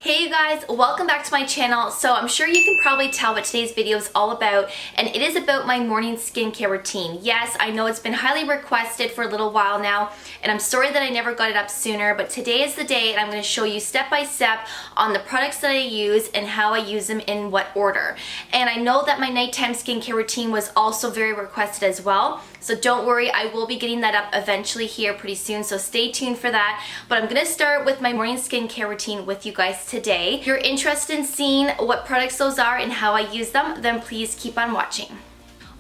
Hey you guys, welcome back to my channel. So I'm sure you can probably tell what today's video is all about, and it is about my morning skincare routine. Yes, I know it's been highly requested for a little while now, and I'm sorry that I never got it up sooner, but today is the day and I'm going to show you step by step on the products that I use and how I use them in what order. And I know that my nighttime skincare routine was also very requested as well, so don't worry, I will be getting that up eventually here pretty soon, so stay tuned for that. But I'm going to start with my morning skincare routine with you guys today. If you're interested in seeing what products those are and how I use them, then please keep on watching.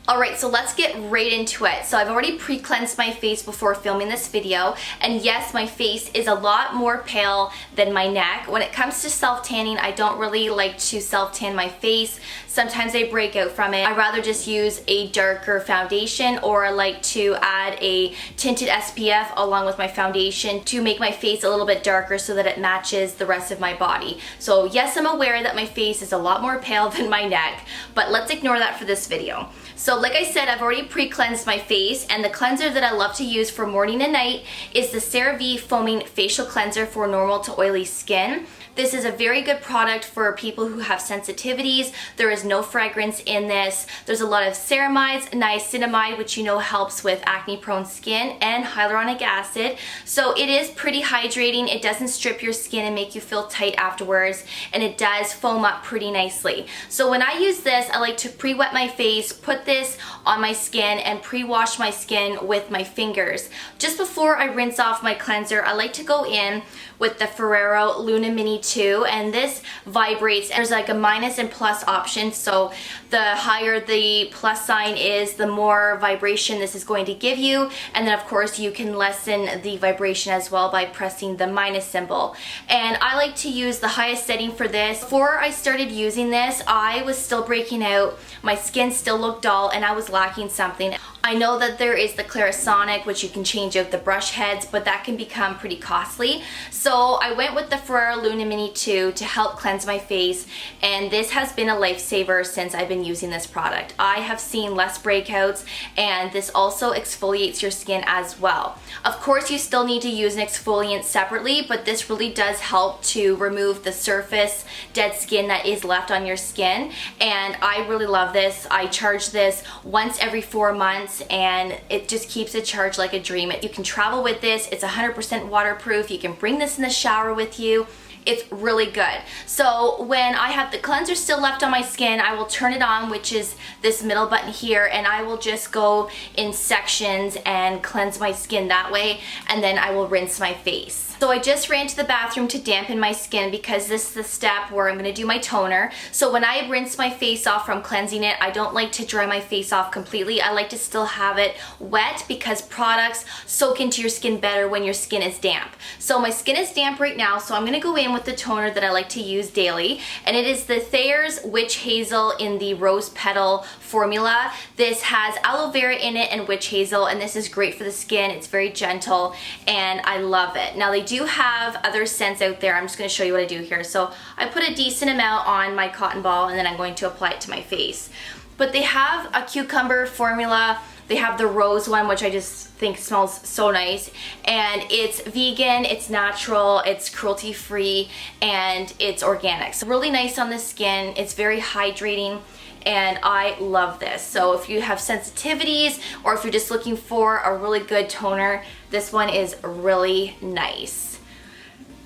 Alright, so let's get right into it. So I've already pre-cleansed my face before filming this video, and yes, my face is a lot more pale than my neck. When it comes to self-tanning, I don't really like to self-tan my face. Sometimes I break out from it. I'd rather just use a darker foundation, or I like to add a tinted SPF along with my foundation to make my face a little bit darker so that it matches the rest of my body. So yes, I'm aware that my face is a lot more pale than my neck, but let's ignore that for this video. So like I said, I've already pre-cleansed my face, and the cleanser that I love to use for morning and night is the CeraVe Foaming Facial Cleanser for normal to oily skin. This is a very good product for people who have sensitivities. There is no fragrance in this. There's a lot of ceramides, niacinamide, which you know helps with acne-prone skin, and hyaluronic acid. So it is pretty hydrating. It doesn't strip your skin and make you feel tight afterwards, and it does foam up pretty nicely. So when I use this, I like to pre-wet my face, put this on my skin, and pre-wash my skin with my fingers. Just before I rinse off my cleanser, I like to go in with the Ferrero Luna Mini 2, and this vibrates. There's like a minus and plus option, so the higher the plus sign is, the more vibration this is going to give you, and then of course you can lessen the vibration as well by pressing the minus symbol. And I like to use the highest setting for this. Before I started using this, I was still breaking out, my skin still looked dull, and I was lacking something. I know that there is the Clarisonic, which you can change out the brush heads, but that can become pretty costly. So I went with the Ferrero Luna Mini 2 to help cleanse my face, and this has been a lifesaver since I've been using this product. I have seen less breakouts, and this also exfoliates your skin as well. Of course, you still need to use an exfoliant separately, but this really does help to remove the surface dead skin that is left on your skin, and I really love this. I charge this once every 4 months, and it just keeps it charged like a dream. You can travel with this. It's 100% waterproof. You can bring this in the shower with you. It's really good. So when I have the cleanser still left on my skin, I will turn it on, which is this middle button here, and I will just go in sections and cleanse my skin that way, and then I will rinse my face. So I just ran to the bathroom to dampen my skin because this is the step where I'm going to do my toner. So when I rinse my face off from cleansing it, I don't like to dry my face off completely. I like to still have it wet because products soak into your skin better when your skin is damp. So my skin is damp right now, so I'm going to go in with the toner that I like to use daily, and it is the Thayer's Witch Hazel in the Rose Petal formula. This has aloe vera in it and witch hazel, and this is great for the skin. It's very gentle, and I love it. Now they do have other scents out there. I'm just going to show you what I do here. So I put a decent amount on my cotton ball, and then I'm going to apply it to my face. But they have a cucumber formula. They have the rose one, which I just think smells so nice, and it's vegan, it's natural, it's cruelty-free, and it's organic. So really nice on the skin. It's very hydrating, and I love this. So if you have sensitivities, or if you're just looking for a really good toner, this one is really nice.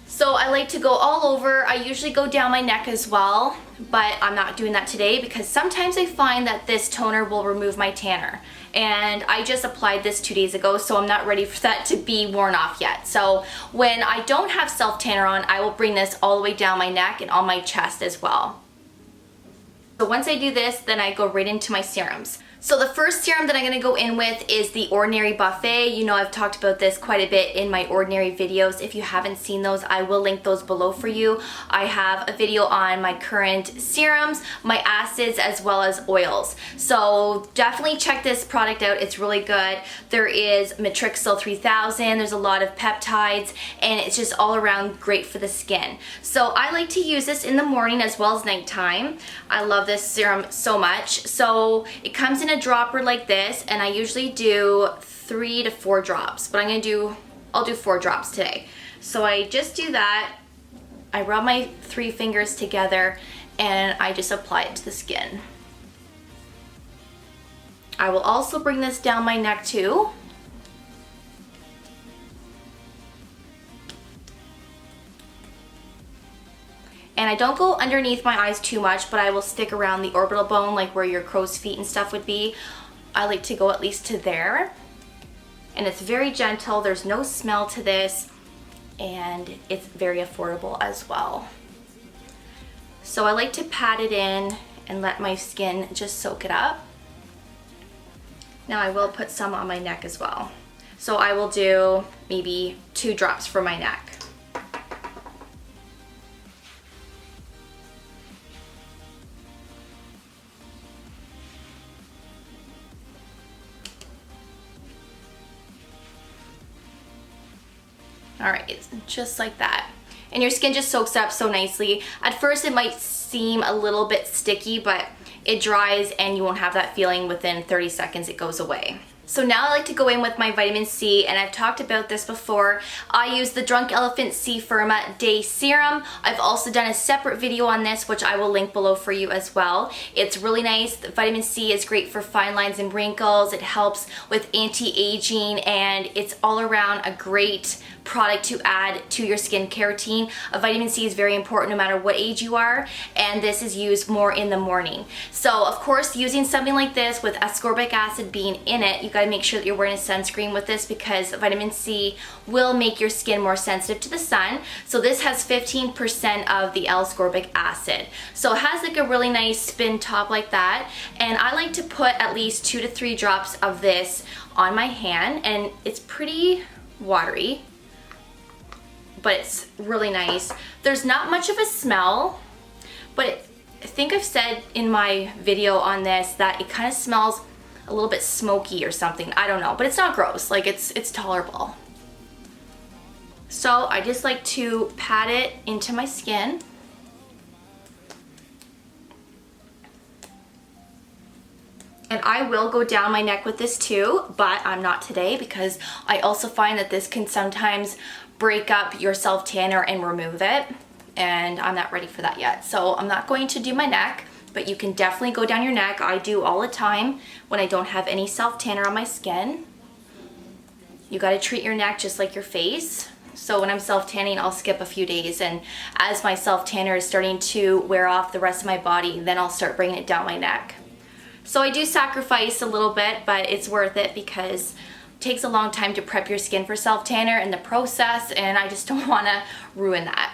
So I like to go all over. I usually go down my neck as well, but I'm not doing that today because sometimes I find that this toner will remove my tanner. And I just applied this 2 days ago, so I'm not ready for that to be worn off yet. So when I don't have self-tanner on, I will bring this all the way down my neck and on my chest as well. So once I do this, then I go right into my serums. So the first serum that I'm going to go in with is the Ordinary Buffet. You know, I've talked about this quite a bit in my Ordinary videos. If you haven't seen those, I will link those below for you. I have a video on my current serums, my acids, as well as oils. So definitely check this product out. It's really good. There is Matrixyl 3000. There's a lot of peptides, and it's just all around great for the skin. So I like to use this in the morning as well as nighttime. I love this serum so much. So it comes in a dropper like this, and I usually do 3 to 4 drops, but I'll do 4 drops today. So I just do that, I rub my 3 fingers together and I just apply it to the skin. I will also bring this down my neck too. And I don't go underneath my eyes too much, but I will stick around the orbital bone, like where your crow's feet and stuff would be. I like to go at least to there. And it's very gentle, there's no smell to this, and it's very affordable as well. So I like to pat it in and let my skin just soak it up. Now I will put some on my neck as well. So I will do maybe 2 drops for my neck. All right, just like that. And your skin just soaks up so nicely. At first it might seem a little bit sticky, but it dries and you won't have that feeling. Within 30 seconds it goes away. So now I like to go in with my vitamin C, and I've talked about this before. I use the Drunk Elephant C-firma Day Serum. I've also done a separate video on this, which I will link below for you as well. It's really nice. The vitamin C is great for fine lines and wrinkles. It helps with anti-aging, and it's all around a great product to add to your skincare routine. Vitamin C is very important no matter what age you are, and this is used more in the morning. So of course, using something like this with ascorbic acid being in it, you gotta make sure that you're wearing a sunscreen with this, because vitamin C will make your skin more sensitive to the sun. So this has 15% of the L-ascorbic acid. So it has like a really nice spin top like that, and I like to put at least 2 to 3 drops of this on my hand, and it's pretty watery, but it's really nice. There's not much of a smell, but I think I've said in my video on this that it kind of smells a little bit smoky or something. I don't know, but it's not gross. Like it's tolerable. So I just like to pat it into my skin. And I will go down my neck with this too, but I'm not today, because I also find that this can sometimes break up your self tanner and remove it, and I'm not ready for that yet. So I'm not going to do my neck, but you can definitely go down your neck. I do all the time when I don't have any self tanner on my skin. You got to treat your neck just like your face. So when I'm self tanning, I'll skip a few days, and as my self tanner is starting to wear off the rest of my body, then I'll start bringing it down my neck. So I do sacrifice a little bit, but it's worth it, because takes a long time to prep your skin for self tanner in the process, and I just don't want to ruin that.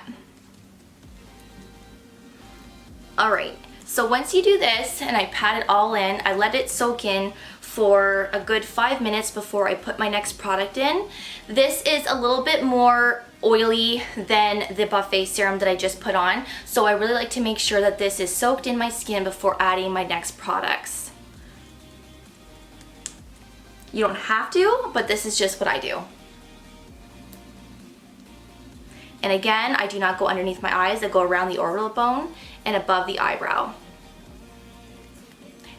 All right, so once you do this and I pat it all in, I let it soak in for a good 5 minutes before I put my next product in. This is a little bit more oily than the buffet serum that I just put on, so I really like to make sure that this is soaked in my skin before adding my next products. You don't have to, but this is just what I do. And again, I do not go underneath my eyes. I go around the orbital bone and above the eyebrow.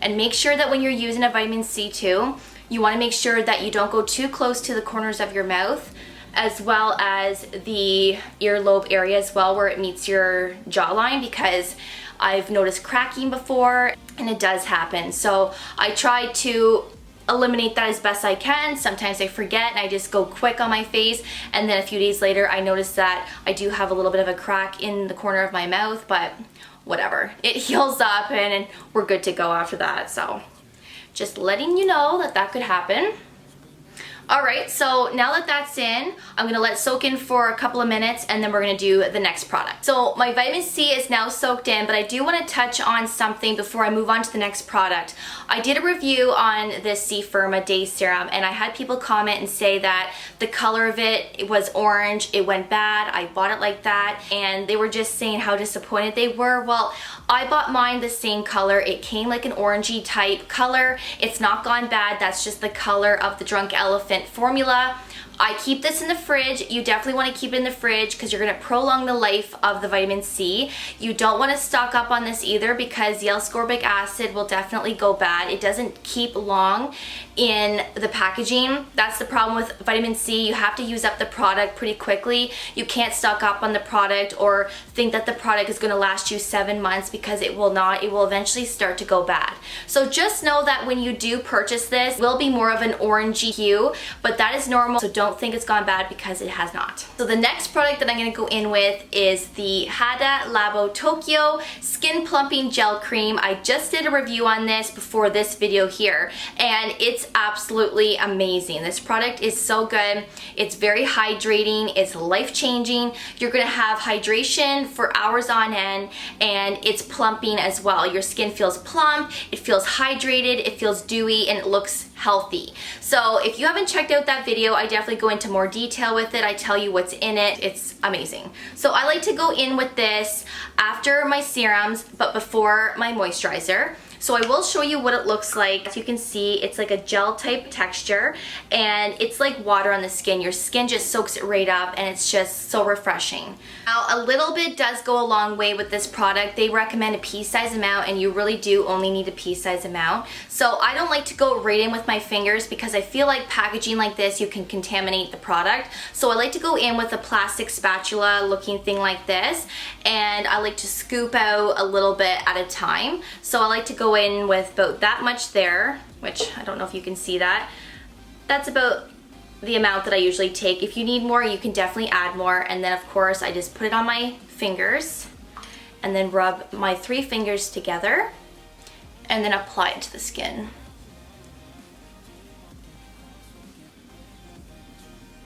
And make sure that when you're using a vitamin C too, you want to make sure that you don't go too close to the corners of your mouth, as well as the earlobe area as well, where it meets your jawline, because I've noticed cracking before and it does happen. So I try to eliminate that as best I can. Sometimes I forget and I just go quick on my face, and then a few days later I notice that I do have a little bit of a crack in the corner of my mouth, but whatever. It heals up and we're good to go after that. So just letting you know that that could happen. All right, so now that that's in, I'm gonna let it soak in for a couple of minutes, and then we're gonna do the next product. So my vitamin C is now soaked in, but I do wanna touch on something before I move on to the next product. I did a review on this c-firma Day Serum, and I had people comment and say that the color of it was orange, it went bad, I bought it like that, and they were just saying how disappointed they were. Well, I bought mine the same color. It came like an orangey type color. It's not gone bad, that's just the color of the Drunk Elephant formula. I keep this in the fridge. You definitely want to keep it in the fridge because you're going to prolong the life of the vitamin C. You don't want to stock up on this either because the L-ascorbic acid will definitely go bad. It doesn't keep long in the packaging. That's the problem with vitamin C. You have to use up the product pretty quickly. You can't stock up on the product or think that the product is going to last you 7 months because it will not. It will eventually start to go bad. So just know that when you do purchase this, it will be more of an orangey hue, but that is normal. So don't think it's gone bad because it has not. So the next product that I'm going to go in with is the Hada Labo Tokyo Skin Plumping Gel Cream. I just did a review on this before this video here, and it's absolutely amazing. This product is so good. It's very hydrating. It's life-changing. You're going to have hydration for hours on end, and it's plumping as well. Your skin feels plump, it feels hydrated, it feels dewy, and it looks healthy. So if you haven't checked out that video, I definitely go into more detail with it. I tell you what's in it. It's amazing. So I like to go in with this after my serums, but before my moisturizer. So I will show you what it looks like. As you can see, it's like a gel type texture, and it's like water on the skin. Your skin just soaks it right up, and it's just so refreshing. Now, a little bit does go a long way with this product. They recommend a pea-size amount, and you really do only need a pea-size amount. So I don't like to go right in with my fingers because I feel like packaging like this, you can contaminate the product. So I like to go in with a plastic spatula looking thing like this, and I like to scoop out a little bit at a time. So I like to go in with about that much there, which I don't know if you can see that. That's about the amount that I usually take. If you need more, you can definitely add more. And then of course I just put it on my fingers and then rub my 3 fingers together and then apply it to the skin.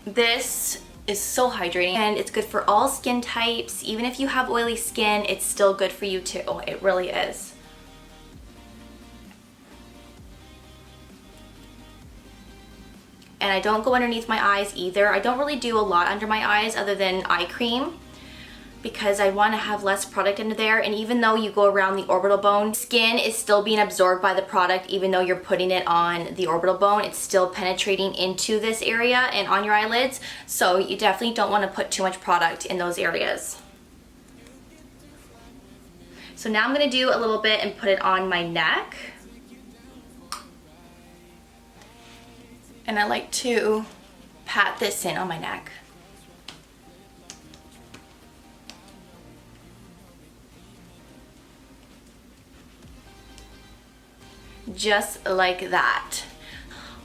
This is so hydrating, and it's good for all skin types. Even if you have oily skin, it's still good for you too. It really is. And I don't go underneath my eyes either. I don't really do a lot under my eyes other than eye cream because I want to have less product under there. And even though you go around the orbital bone, skin is still being absorbed by the product. Even though you're putting it on the orbital bone, it's still penetrating into this area and on your eyelids. So you definitely don't want to put too much product in those areas. So now I'm going to do a little bit and put it on my neck. And I like to pat this in on my neck. Just like that.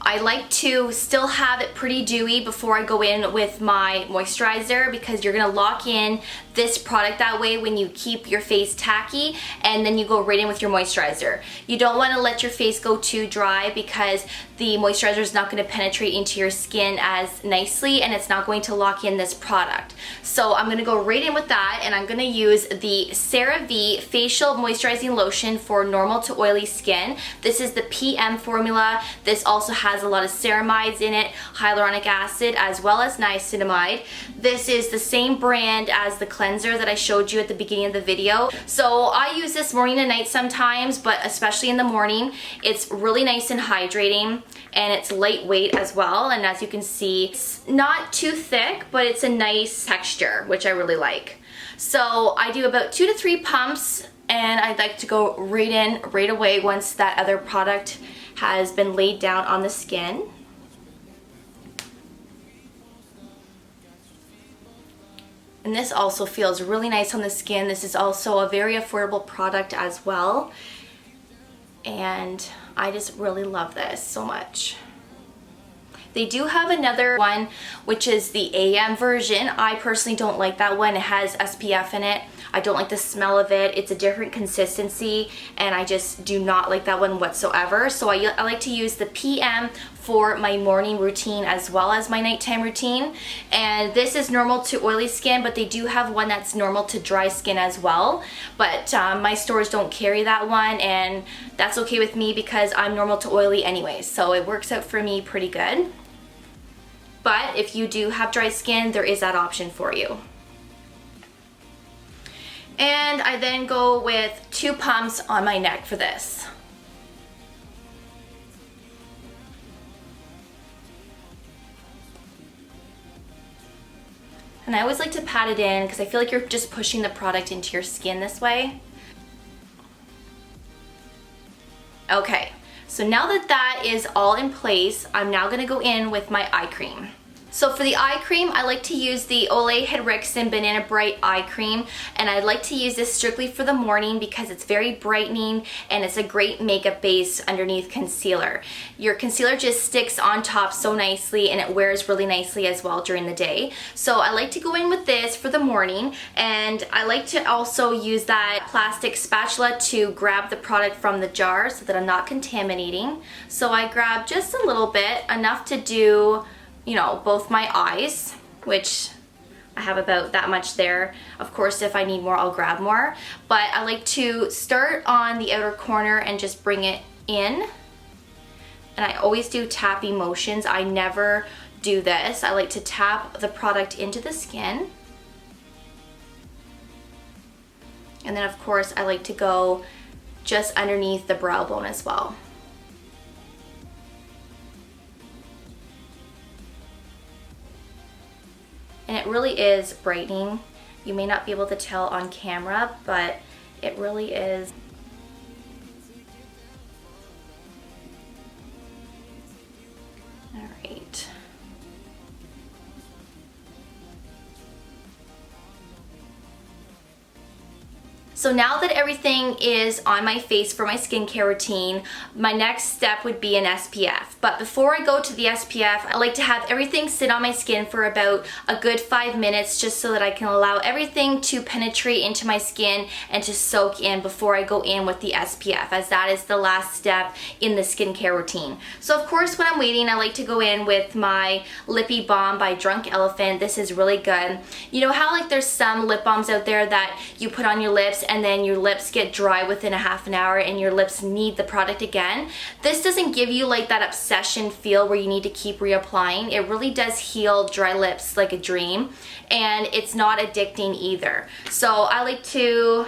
I like to still have it pretty dewy before I go in with my moisturizer because you're gonna lock in this product that way when you keep your face tacky, and then you go right in with your moisturizer. You don't want to let your face go too dry because the moisturizer is not going to penetrate into your skin as nicely, and it's not going to lock in this product. So I'm going to go right in with that, and I'm going to use the CeraVe Facial Moisturizing Lotion for normal to oily skin. This is the PM formula. This also has a lot of ceramides in it, hyaluronic acid, as well as niacinamide. This is the same brand as the cleanser that I showed you at the beginning of the video. So I use this morning and night sometimes, but especially in the morning. It's really nice and hydrating, and it's lightweight as well. And as you can see, it's not too thick, but it's a nice texture, which I really like. So I do about 2 to 3 pumps, and I like to go right in right away once that other product has been laid down on the skin. And this also feels really nice on the skin. This is also a very affordable product as well. And I just really love this so much. They do have another one, which is the AM version. I personally don't like that one. It has SPF in it. I don't like the smell of it. It's a different consistency, and I just do not like that one whatsoever. So I like to use the PM for my morning routine as well as my nighttime routine. And this is normal to oily skin, but they do have one that's normal to dry skin as well. But my stores don't carry that one, and that's okay with me because I'm normal to oily anyway. So it works out for me pretty good. But if you do have dry skin, there is that option for you. And I then go with 2 pumps on my neck for this. And I always like to pat it in because I feel like you're just pushing the product into your skin this way. Okay, so now that that is all in place, I'm now gonna go in with my eye cream. So for the eye cream, I like to use the Olay Henriksen Banana Bright Eye Cream, and I like to use this strictly for the morning because it's very brightening and it's a great makeup base underneath concealer. Your concealer just sticks on top so nicely and it wears really nicely as well during the day. So I like to go in with this for the morning, and I like to also use that plastic spatula to grab the product from the jar so that I'm not contaminating. So I grab just a little bit, enough to do, you know, both my eyes, which I have about that much there. Of course, if I need more, I'll grab more. But I like to start on the outer corner and just bring it in. And I always do tapping motions. I never do this. I like to tap the product into the skin. And then of course, I like to go just underneath the brow bone as well. And it really is brightening. You may not be able to tell on camera, but it really is. All right. So now that everything is on my face for my skincare routine, my next step would be an SPF. But before I go to the SPF, I like to have everything sit on my skin for about a good 5 minutes, just so that I can allow everything to penetrate into my skin and to soak in before I go in with the SPF, as that is the last step in the skincare routine. So of course, when I'm waiting, I like to go in with my Lippy Balm by Drunk Elephant. This is really good. You know how like there's some lip balms out there that you put on your lips and then your lips get dry within a half an hour and your lips need the product again? This doesn't give you like that obsession feel where you need to keep reapplying. It really does heal dry lips like a dream, and it's not addicting either. So I like to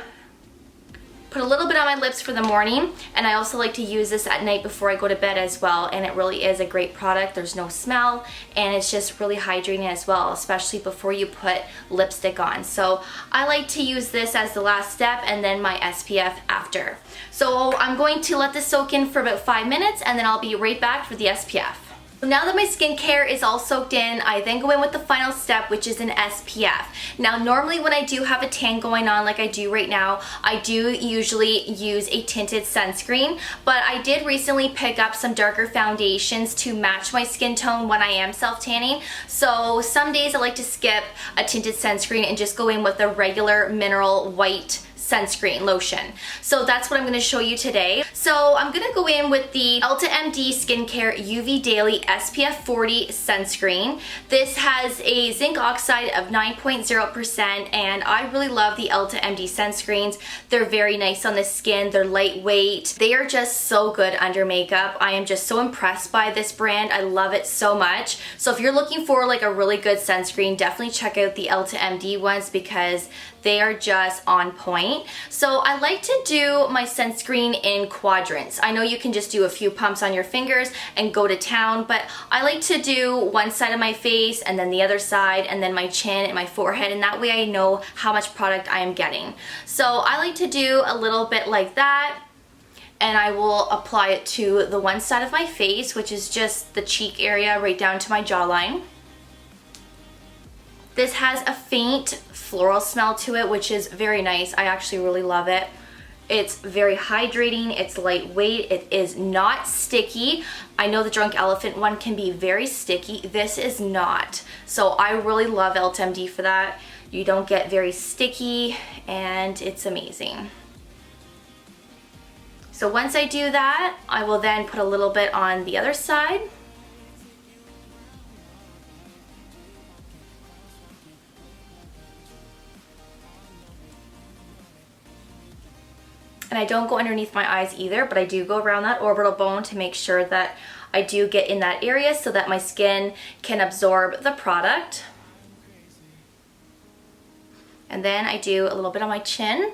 put a little bit on my lips for the morning, and I also like to use this at night before I go to bed as well, and it really is a great product. There's no smell, and it's just really hydrating as well, especially before you put lipstick on. So I like to use this as the last step, and then my SPF after. So I'm going to let this soak in for about 5 minutes, and then I'll be right back for the SPF. Now that my skincare is all soaked in, I then go in with the final step, which is an SPF. Now normally when I do have a tan going on like I do right now, I do usually use a tinted sunscreen, but I did recently pick up some darker foundations to match my skin tone when I am self-tanning. So some days I like to skip a tinted sunscreen and just go in with a regular mineral white sunscreen lotion. So that's what I'm going to show you today. So I'm going to go in with the Ulta MD Skincare UV Daily SPF 40 sunscreen. This has a zinc oxide of 9.0%, and I really love the Ulta MD sunscreens. They're very nice on the skin. They're lightweight. They are just so good under makeup. I am just so impressed by this brand. I love it so much. So if you're looking for like a really good sunscreen, definitely check out the Ulta MD ones because they are just on point. So I like to do my sunscreen in quadrants. I know you can just do a few pumps on your fingers and go to town, but I like to do one side of my face and then the other side and then my chin and my forehead, and that way I know how much product I am getting. So I like to do a little bit like that, and I will apply it to the one side of my face, which is just the cheek area right down to my jawline. This has a faint floral smell to it, which is very nice. I actually really love it. It's very hydrating, it's lightweight, it is not sticky. I know the Drunk Elephant one can be very sticky. This is not. So I really love Ulta MD for that. You don't get very sticky, and it's amazing. So once I do that, I will then put a little bit on the other side. And I don't go underneath my eyes either, but I do go around that orbital bone to make sure that I do get in that area so that my skin can absorb the product. And then I do a little bit on my chin.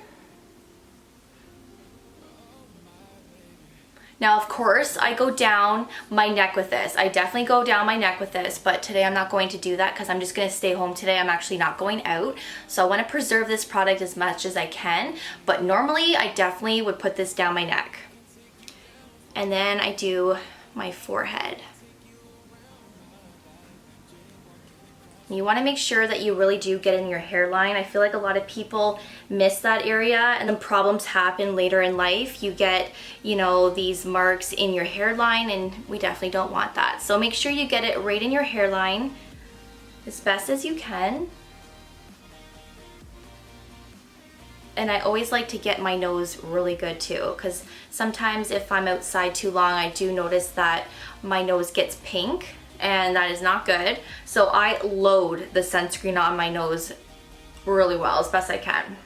Now, of course, I go down my neck with this. I definitely go down my neck with this, but today I'm not going to do that because I'm just going to stay home today. I'm actually not going out. So I want to preserve this product as much as I can, but normally I definitely would put this down my neck. And then I do my forehead. You want to make sure that you really do get in your hairline. I feel like a lot of people miss that area and then problems happen later in life. You get, you know, these marks in your hairline and we definitely don't want that. So make sure you get it right in your hairline as best as you can. And I always like to get my nose really good too, because sometimes if I'm outside too long, I do notice that my nose gets pink. And that is not good. So I load the sunscreen on my nose really well, as best I can.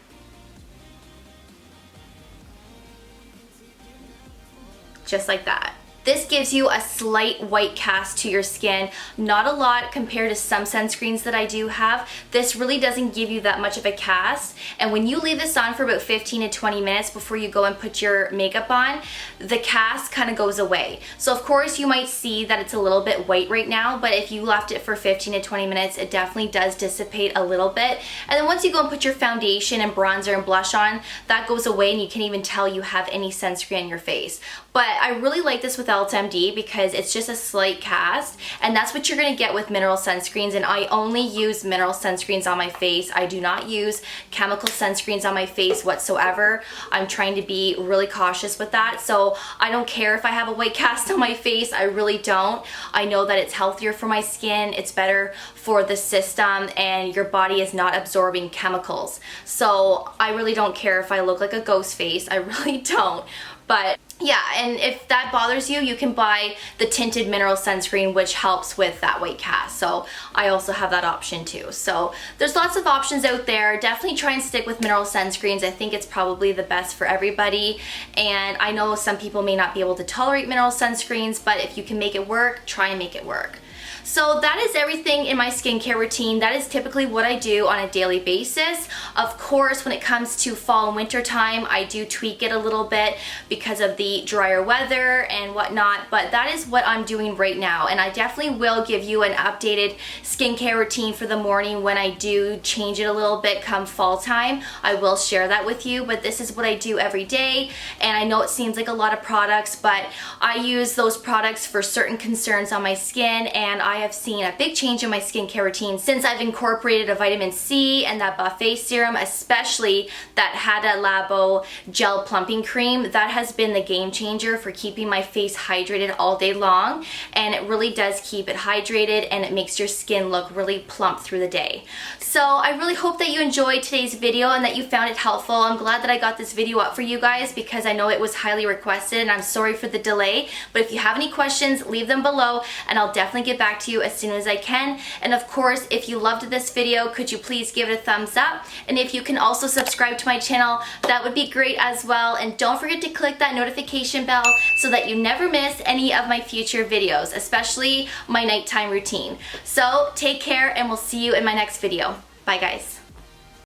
Just like that. This gives you a slight white cast to your skin. Not a lot compared to some sunscreens that I do have. This really doesn't give you that much of a cast. And when you leave this on for about 15 to 20 minutes before you go and put your makeup on, the cast kind of goes away. So of course you might see that it's a little bit white right now, but if you left it for 15 to 20 minutes, it definitely does dissipate a little bit. And then once you go and put your foundation and bronzer and blush on, that goes away and you can't even tell you have any sunscreen on your face. But I really like this with MD because it's just a slight cast, and that's what you're going to get with mineral sunscreens. And I only use mineral sunscreens on my face. I do not use chemical sunscreens on my face whatsoever. I'm trying to be really cautious with that, so I don't care if I have a white cast on my face. I really don't. I know that it's healthier for my skin, it's better for the system, and your body is not absorbing chemicals. So I really don't care if I look like a ghost face. I really don't. But yeah, and if that bothers you, you can buy the tinted mineral sunscreen, which helps with that white cast. So I also have that option too. So there's lots of options out there. Definitely try and stick with mineral sunscreens. I think it's probably the best for everybody. And I know some people may not be able to tolerate mineral sunscreens, but if you can make it work, try and make it work. So that is everything in my skincare routine. That is typically what I do on a daily basis. Of course, when it comes to fall and winter time, I do tweak it a little bit because of the drier weather and whatnot, but that is what I'm doing right now. And I definitely will give you an updated skincare routine for the morning when I do change it a little bit come fall time. I will share that with you, but this is what I do every day. And I know it seems like a lot of products, but I use those products for certain concerns on my skin, and I have seen a big change in my skincare routine since I've incorporated a vitamin C and that buffet serum, especially that Hada Labo gel plumping cream. That has been the game changer for keeping my face hydrated all day long, and it really does keep it hydrated and it makes your skin look really plump through the day. So I really hope that you enjoyed today's video and that you found it helpful. I'm glad that I got this video up for you guys because I know it was highly requested, and I'm sorry for the delay, but if you have any questions, leave them below and I'll definitely get back to you as soon as I can. And of course, if you loved this video, could you please give it a thumbs up? And if you can also subscribe to my channel, that would be great as well. And don't forget to click that notification bell so that you never miss any of my future videos, especially my nighttime routine. So take care and we'll see you in my next video. Bye guys.